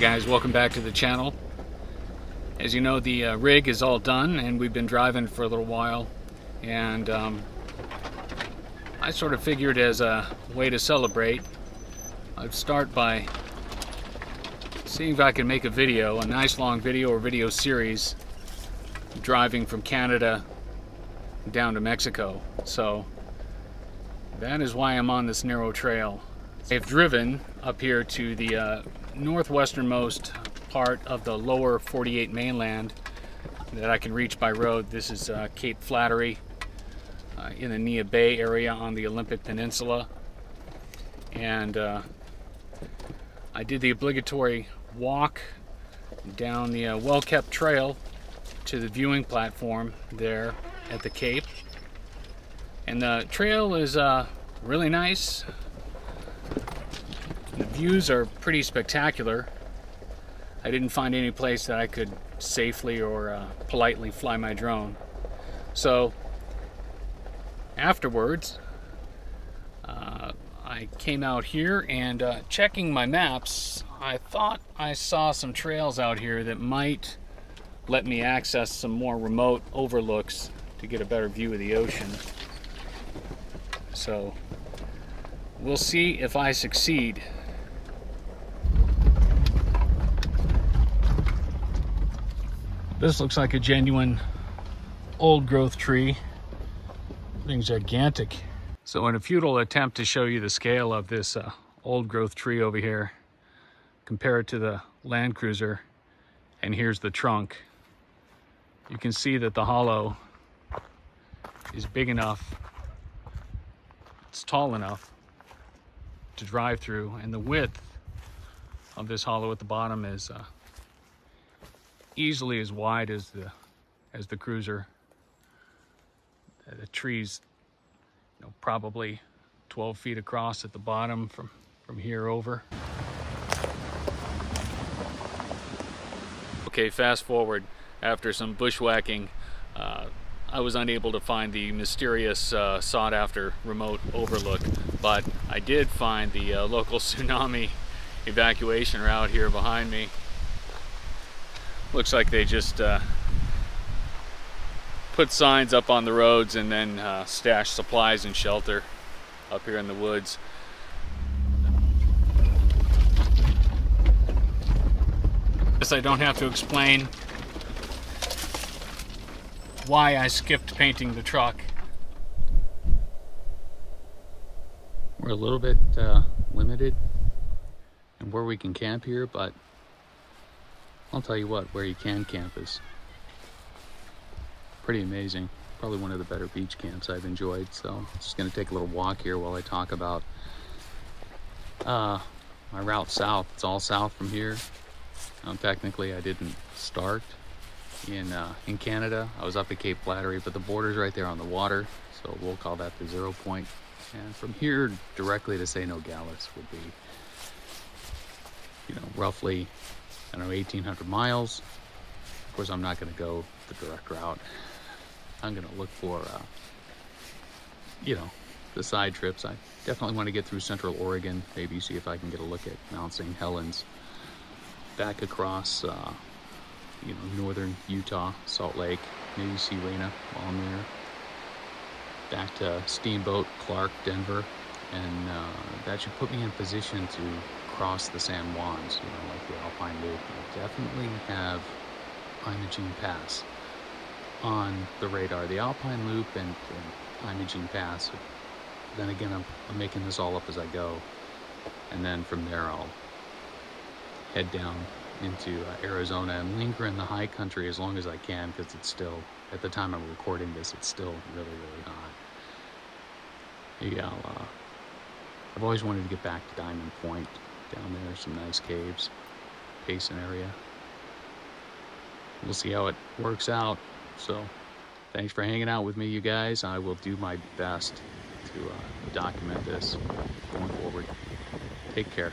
guys, welcome back to the channel. As you know, the rig is all done and we've been driving for a little while, and I sort of figured as a way to celebrate, I'd start by seeing if I can make a video, a nice long video or video series driving from Canada down to Mexico. So that is why I'm on this narrow trail. I've driven up here to the northwesternmost part of the lower 48 mainland that I can reach by road. This is Cape Flattery in the Neah Bay area on the Olympic Peninsula, and I did the obligatory walk down the well-kept trail to the viewing platform there at the Cape, and the trail is really nice. The views are pretty spectacular. I didn't find any place that I could safely or politely fly my drone. So afterwards, I came out here and checking my maps, I thought I saw some trails out here that might let me access some more remote overlooks to get a better view of the ocean. So we'll see if I succeed. This looks like a genuine old growth tree. Thing's gigantic. So in a futile attempt to show you the scale of this old growth tree over here, compare it to the Land Cruiser, and here's the trunk. You can see that the hollow is big enough, it's tall enough to drive through, and the width of this hollow at the bottom is easily as wide as the Cruiser. The tree's, you know, probably 12 feet across at the bottom from here over. Okay, fast forward. After some bushwhacking, I was unable to find the mysterious sought-after remote overlook, but I did find the local tsunami evacuation route here behind me. Looks like they just put signs up on the roads and then stash supplies and shelter up here in the woods. Guess I don't have to explain why I skipped painting the truck. We're a little bit limited in where we can camp here, but I'll tell you what, where you can camp is pretty amazing. Probably one of the better beach camps I've enjoyed. So I'm just going to take a little walk here while I talk about my route south. It's all south from here. Technically I didn't start in Canada. I was up at Cape Flattery, but the border's right there on the water, so we'll call that the 0 point. And from here directly to St. Nogales would be, you know, roughly, I don't know, 1,800 miles. Of course, I'm not going to go the direct route. I'm going to look for, you know, the side trips. I definitely want to get through Central Oregon, maybe see if I can get a look at Mount St. Helens, back across, you know, northern Utah, Salt Lake, maybe see Rena while I'm there, back to Steamboat, Clark, Denver, and that should put me in position to cross the San Juans, you know, like the Alpine Loop. I definitely have Imogene Pass on the radar. The Alpine Loop and Imogene Pass. Then again, I'm making this all up as I go, and then from there I'll head down into Arizona and linger in the high country as long as I can, because it's still, at the time I'm recording this, it's still really, really hot. Yeah, I've always wanted to get back to Diamond Point. Down there, some nice caves, Payson area. We'll see how it works out. So thanks for hanging out with me, you guys. I will do my best to document this going forward. Take care.